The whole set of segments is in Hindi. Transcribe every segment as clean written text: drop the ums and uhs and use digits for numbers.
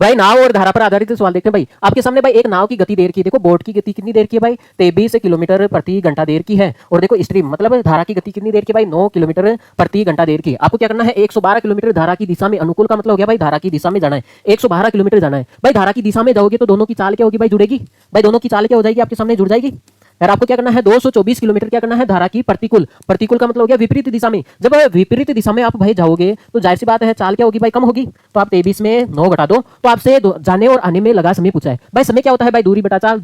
भाई नाव और धारा पर आधारित सवाल देखते हैं भाई। आपके सामने भाई एक नाव की गति देर की, देखो बोट की गति कितनी देर की है भाई 23 किलोमीटर प्रति घंटा देर की है। और देखो स्ट्रीम मतलब धारा की गति कितनी देर की भाई 9 किलोमीटर प्रति घंटा देर की। आपको क्या करना है 112 किलोमीटर धारा की दिशा में, अनुकूल का मतलब हो गया भाई धारा की दिशा में जाना है, 112 किलोमीटर जाना है भाई। धारा की दिशा में जाओगे तो दोनों की चाल क्या होगी भाई, जुड़ेगी भाई, दोनों की चाल क्या हो जाएगी आपके सामने, जुड़ जाएगी यार। आपको क्या करना है 224 किलोमीटर क्या करना है धारा की प्रतिकूल, प्रतिकूल का मतलब हो गया विपरीत दिशा में। जब विपरीत दिशा में आप भाई जाओगे तो जाहिर सी बात है चाल क्या होगी भाई, कम होगी। तो आप 23 में 9 घटा दो तो आपसे जाने और आने में लगा समय पूछा है भाई। समय क्या होता है भाई, दूरी बटा चाल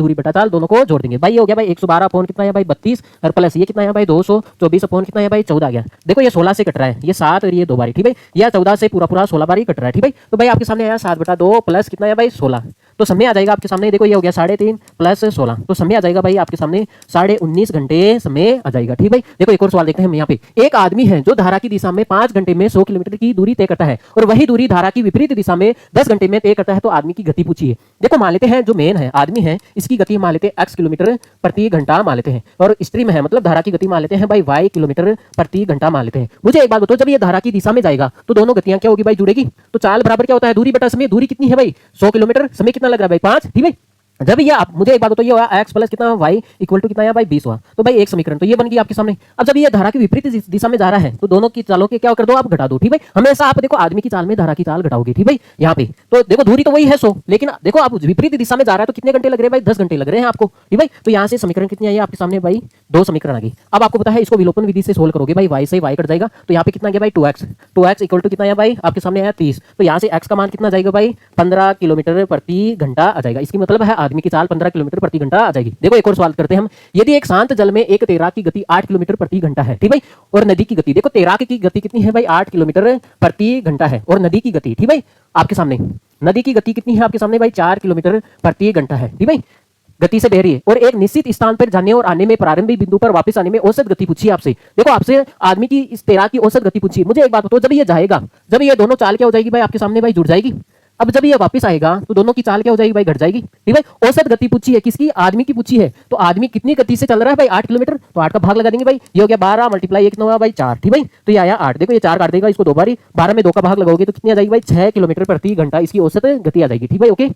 दोनों को जोड़ देंगे भाई। ये हो गया भाई 112 अपॉन कितना है भाई 32 और प्लस ये कितना है भाई 224 अपॉन कितना है भाई 14 आ गया। देखो ये 16 से कट रहा है, ये 7 और ये 2 बारी, ठीक है। यह 14 से पूरा 16 बारी कट रहा है, ठीक है। तो भाई आपके सामने आया 7/2 प्लस कितना है भाई 16, तो समय आ जाएगा आपके सामने। देखो ये हो गया 3.5 प्लस 16, तो समय आ जाएगा भाई आपके सामने 19.5 घंटे समय आ जाएगा, ठीक भाई। देखो एक और सवाल देखते हैं हम यहाँ पे। एक आदमी है जो धारा की दिशा में 5 घंटे में 100 किलोमीटर की दूरी तय करता है और वही दूरी धारा की विपरीत दिशा में 10 घंटे में तय करता है, तो आदमी की गति पूछिए। देखो मान लेते हैं जो मेन है आदमी है इसकी गति मान लेते हैं x किलोमीटर प्रति घंटा मान लेते हैं, और स्ट्रीम है मतलब धारा की गति मान लेते हैं भाई y किलोमीटर प्रति घंटा मान लेते हैं। मुझे एक बात बताओ, जब ये धारा की दिशा में जाएगा तो दोनों गतियां क्या होगी भाई, जुड़ेगी। तो चाल बराबर क्या होता है दूरी बटा समय। दूरी कितनी है भाई 100 किलोमीटर, समय कितना लग रहा है भाई 5, ठीक है। जब ये आप मुझे एक बात बताइए x प्लस कितना y इक्वल टू कितना है भाई 20 हुआ, तो भाई एक समीकरण तो ये बन गई आपके सामने। अब जब ये धारा की विपरीत दिशा में जा रहा है तो दोनों की चालों के क्या कर दो आप घटा दो, ठीक है। हमेशा आप देखो आदमी की चाल में धारा की चाल घटाओगे, ठीक है। यहाँ पे तो देखो दूरी तो वही है 100, लेकिन देखो आप विपरीत दिशा में जा रहा है तो कितने घंटे लग रहे हैं भाई 10 घंटे लग रहे हैं आपको, ठीक है। तो यहाँ से समीकरण कितनी आई आपके सामने भाई 2 समीकरण आ गई। अब आपको पता है इसको विलोपन विधि से सोल्व करोगे भाई, y से y कट जाएगा तो यहाँ पे कितना गया भाई 2x इक्वल टू कितना है भाई आपके सामने आया 30, तो यहाँ से x का मान कितना जाएगा भाई 15 किलोमीटर प्रति घंटा आ जाएगा। इसकी मतलब है आदमी की चाल 15 किलोमीटर प्रति घंटा आ जाएगी। देखो एक और सवाल करते हैं हम। यदि एक शांत जल में एक तैराक की गति 8 किलोमीटर प्रति घंटा है, ठीक भाई, और नदी की गति देखो तैराक की गति कितनी है भाई 8 किलोमीटर प्रति घंटा है, और नदी की गति ठीक भाई आपके सामने नदी की गति कितनी है आपके सामने भाई 4 किलोमीटर प्रति घंटा है, ठीक भाई, गति से बह रही है। और एक निश्चित स्थान पर जाने और आने में प्रारंभिक बिंदु पर वापस आने में औसत गति पूछी आपसे। देखो आपसे आदमी की इस तैराक की औसत गति पूछी। मुझे एक बात बताओ, जब ये जाएगा, जब ये दोनों चाल क्या हो जाएगी भाई आपके सामने भाई जुड़ जाएगी। अब जब ये वापस आएगा तो दोनों की चाल क्या हो जाएगी भाई घट जाएगी, ठीक है। औसत गति पूछी है किसकी, आदमी की पूछी है। तो आदमी कितनी गति से चल रहा है भाई 8 किलोमीटर, तो 8 का भाग लगा देंगे भाई। ये हो गया 12 मल्टीप्लाई 1 9 भाई 4, ठीक भाई। तो ये आया 8, देखो ये 4 काट देगा इसको 2 बारी, 12 में 2 का भाग लगाओगे तो कितनी आ जाएगी भाई 6 किलोमीटर प्रति घंटा इसकी औसत गति आ जाएगी, ठीक भाई। ओके।